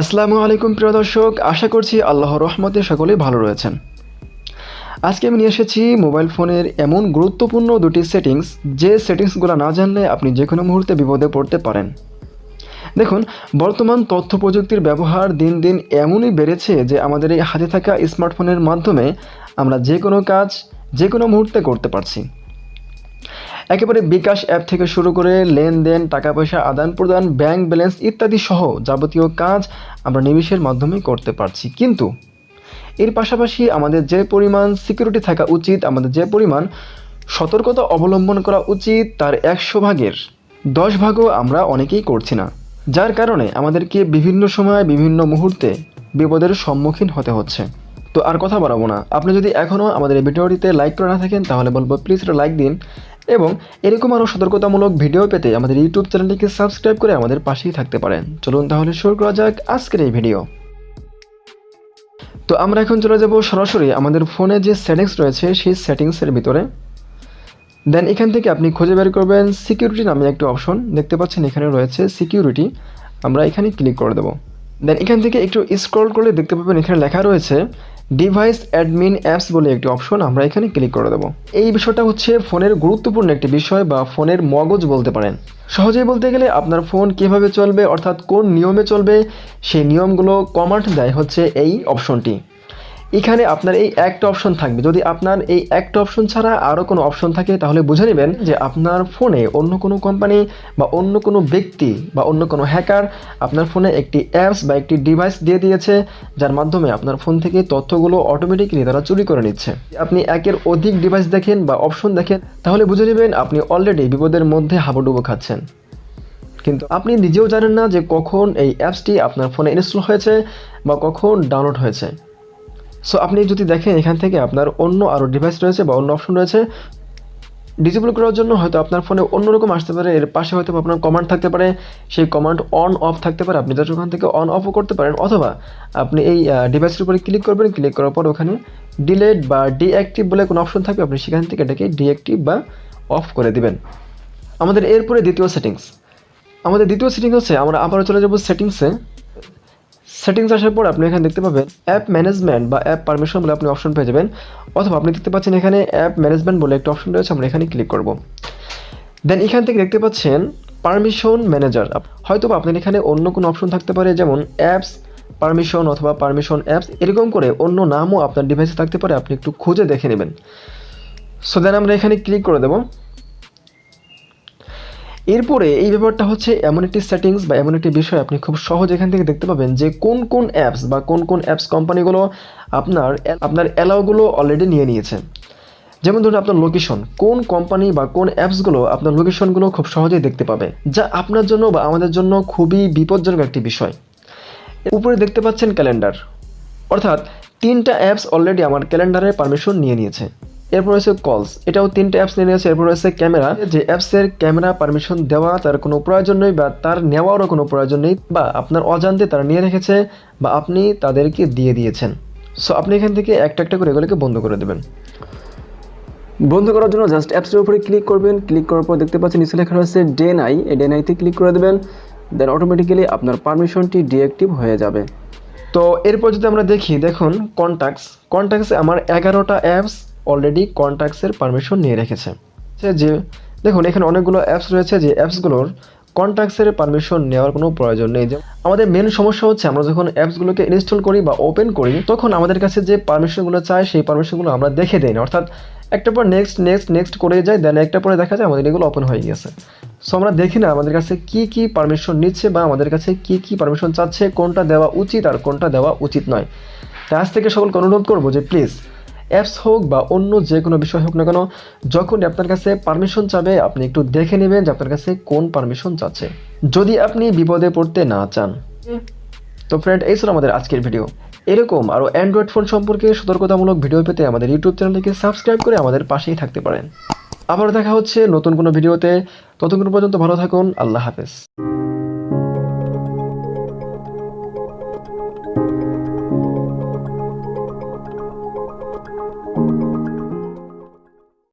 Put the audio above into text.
আসসালামু আলাইকুম প্রিয় দর্শক, আশা করছি আল্লাহর রহমতে সকলেই ভালো রয়েছেন। আজকে আমি নিয়ে এসেছি মোবাইল ফোনের এমন গুরুত্বপূর্ণ দুটি সেটিংস, যে সেটিংসগুলো না জানলে আপনি যে কোনো মুহূর্তে বিপদে পড়তে পারেন। দেখুন, বর্তমান তথ্য প্রযুক্তির ব্যবহার দিন দিন এমনই বেড়েছে যে আমাদের এই হাতে থাকা স্মার্টফোনের মাধ্যমে আমরা যে কোনো কাজ যে কোনো মুহূর্তে করতে পারছি। একেবারে বিকাশ অ্যাপ থেকে শুরু করে লেনদেন, টাকা পয়সা আদান প্রদান, ব্যাংক ব্যালেন্স ইত্যাদি সহ যাবতীয় কাজ আমরা নিমেষের মাধ্যমে করতে পারছি। কিন্তু এর পাশাপাশি আমাদের যে পরিমাণ সিকিউরিটি থাকা উচিত, আমাদের যে পরিমাণ সতর্কতা অবলম্বন করা উচিত, তার 100 ভাগের 10 ভাগও আমরা অনেকেই করছি না, যার কারণে আমাদেরকে বিভিন্ন সময় বিভিন্ন মুহূর্তে বিপদের সম্মুখীন হতে হচ্ছে। তো আর কথা বাড়াবো না, আপনি যদি এখনও আমাদের এই ভিডিওটিতে লাইক করে না থাকেন তাহলে বলবো প্লিজ একটা লাইক দিন, এবং এরকম আরও সতর্কতামূলক ভিডিও পেতে আমাদের ইউটিউব চ্যানেলটিকে সাবস্ক্রাইব করে আমাদের পাশেই থাকতে পারেন। চলুন তাহলে শুরু করা যাক আজকের এই ভিডিও। তো আমরা এখন চলে যাব সরাসরি আমাদের ফোনে যে সেটিংস রয়েছে সেই সেটিংসের ভিতরে। দেন এখান থেকে আপনি খুঁজে বের করবেন সিকিউরিটি নামে একটি অপশন, দেখতে পাচ্ছেন এখানে রয়েছে সিকিউরিটি। আমরা এখানে ক্লিক করে দেবো। দেন এখান থেকে একটু স্ক্রল করলে দেখতে পাবেন এখানে লেখা রয়েছে ডিভাইস অ্যাডমিন অ্যাপস বলে একটি অপশন, আমরা এখানে ক্লিক করে দেবো। এই বিষয়টা হচ্ছে ফোনের গুরুত্বপূর্ণ একটি বিষয় বা ফোনের মগজ বলতে পারেন। সহজেই বলতে গেলে আপনার ফোন কীভাবে চলবে, অর্থাৎ কোন নিয়মে চলবে, সেই নিয়মগুলো কমান্ড দেয় হচ্ছে এই অপশনটি। এখানে আপনার এই একটা অপশন থাকবে। যদি আপনার এই একটা অপশন ছাড়া আরও কোনো অপশন থাকে তাহলে বুঝে নেবেন যে আপনার ফোনে অন্য কোনো কোম্পানি বা অন্য কোনো ব্যক্তি বা অন্য কোনো হ্যাকার আপনার ফোনে একটি অ্যাপস বা একটি ডিভাইস দিয়ে দিয়েছে, যার মাধ্যমে আপনার ফোন থেকে তথ্যগুলো অটোমেটিক্যালি তারা চুরি করে নিচ্ছে। আপনি একের অধিক ডিভাইস দেখেন বা অপশন দেখেন তাহলে বুঝে নেবেন আপনি অলরেডি বিপদের মধ্যে হাবুডুবু খাচ্ছেন। কিন্তু আপনি নিজেও জানেন না যে কখন এই অ্যাপসটি আপনার ফোনে ইনস্টল হয়েছে বা কখন ডাউনলোড হয়েছে। সো আপনি যদি দেখেন এখান থেকে আপনার অন্য আরও ডিভাইস রয়েছে বা অন্য অপশন রয়েছে, ডিসেবল করার জন্য হয়তো আপনার ফোনে অন্যরকম আসতে পারে, এর পাশে হয়তো আপনার কমান্ড থাকতে পারে, সেই কমান্ড অন অফ থাকতে পারে, আপনি জাস্ট ওখান থেকে অন অফও করতে পারেন, অথবা আপনি এই ডিভাইসের উপরে ক্লিক করবেন, ক্লিক করার পর ওখানে ডিলেট বা ডিঅ্যাক্টিভ বলে কোনো অপশন থাকবে, আপনি সেখান থেকে এটাকে ডিঅ্যাক্টিভ বা অফ করে দিবেন। আমাদের এরপরে দ্বিতীয় সেটিংস হচ্ছে আমরা আবারও চলে যাব সেটিংসে। সেটিংস আসার পর আপনি এখানে দেখতে পাবেন অ্যাপ ম্যানেজমেন্ট বা অ্যাপ পারমিশন বলে আপনি অপশন পেয়ে যাবেন, অথবা আপনি দেখতে পাচ্ছেন এখানে অ্যাপ ম্যানেজমেন্ট বলে একটা অপশন রয়েছে, আমরা এখানে ক্লিক করব। দেন এখান থেকে দেখতে পাচ্ছেন পারমিশন ম্যানেজার, হয়তো বা আপনার এখানে অন্য কোনো অপশন থাকতে পারে, যেমন অ্যাপস পারমিশন অথবা পারমিশন অ্যাপস, এরকম করে অন্য নামও আপনার ডিভাইসে থাকতে পারে, আপনি একটু খুঁজে দেখে নেবেন। সো দেন আমরা এখানে ক্লিক করে দেবো। এরপরে এই ব্যাপারটা হচ্ছে এমন একটি সেটিংস বা এমন একটি বিষয়, আপনি খুব সহজ এখান থেকে দেখতে পাবেন যে কোন কোন অ্যাপস বা কোন কোন অ্যাপস কোম্পানিগুলো আপনার অ্যালাউগুলো অলরেডি নিয়ে নিয়েছে। যেমন ধরুন আপনার লোকেশন, কোন কোম্পানি বা কোন অ্যাপসগুলো আপনার লোকেশনগুলো খুব সহজেই দেখতে পাবে, যা আপনার জন্য বা আমাদের জন্য খুবই বিপজ্জনক একটি বিষয়। উপরে দেখতে পাচ্ছেন ক্যালেন্ডার, অর্থাৎ 3টা অ্যাপস অলরেডি আমার ক্যালেন্ডারের পারমিশন নিয়ে নিয়েছে। এরপর রয়েছে কলস, এটাও 3টে অ্যাপস নিয়ে নিয়েছে। এরপর রয়েছে ক্যামেরা, যে অ্যাপসের ক্যামেরা পারমিশন দেওয়া তার কোনো প্রয়োজন নেই বা তার নেওয়ারও কোনো প্রয়োজন নেই, বা আপনার অজান্তে তারা নিয়ে রেখেছে বা আপনি তাদেরকে দিয়ে দিয়েছেন। সো আপনি এখান থেকে একটা একটা করে এগুলোকে বন্ধ করে দেবেন। বন্ধ করার জন্য জাস্ট অ্যাপসের উপরে ক্লিক করবেন, ক্লিক করার পর দেখতে পাচ্ছেন নিচে লেখা রয়েছে ডেনাই, এই ডেনাইতে ক্লিক করে দেবেন। দেন অটোমেটিক্যালি আপনার পারমিশনটি ডিঅ্যাক্টিভ হয়ে যাবে। তো এরপর যদি আমরা দেখুন কন্ট্যাক্টসে আমার 11টা অ্যাপস অলরেডি কন্ট্যাক্টসের পারমিশন নিয়ে রেখেছে। যে দেখুন এখানে অনেকগুলো অ্যাপস রয়েছে, যে অ্যাপসগুলোর কন্ট্যাক্টসের পারমিশন নেওয়ার কোনো প্রয়োজন নেই। যে আমাদের মেন সমস্যা হচ্ছে আমরা যখন অ্যাপসগুলোকে ইনস্টল করি বা ওপেন করি তখন আমাদের কাছে যে পারমিশনগুলো চাই সেই পারমিশনগুলো আমরা দেখে দিই না, অর্থাৎ একটা পর নেক্সট করে যাই, দেন একটা পরে দেখা যায় আমাদের এগুলো ওপেন হয়ে গেছে। সো আমরা দেখি না আমাদের কাছে কি পারমিশন নিচ্ছে বা আমাদের কাছে কি পারমিশন চাচ্ছে, কোনটা দেওয়া উচিত আর কোনটা দেওয়া উচিত নয়। তাই আজ থেকে সকলকে অনুরোধ করবো যে প্লিজ অ্যাপস হোক বা অন্য যে কোনো বিষয় হোক না কেন, যখন আপনার কাছে পারমিশন চাবে আপনি একটু দেখে নেবেন যে আপনার কাছে কোন পারমিশন চাচ্ছে, যদি আপনি বিপদে পড়তে না চান। তো ফ্রেন্ড, এই ছিল আমাদের আজকের ভিডিও। এরকম আরও অ্যান্ড্রয়েড ফোন সম্পর্কে সতর্কতামূলক ভিডিও পেতে আমাদের ইউটিউব চ্যানেলটিকে সাবস্ক্রাইব করে আমাদের পাশেই থাকতে পারেন। আবার দেখা হচ্ছে নতুন কোনো ভিডিওতে, ততক্ষণ পর্যন্ত ভালো থাকুন, আল্লাহ হাফেজ।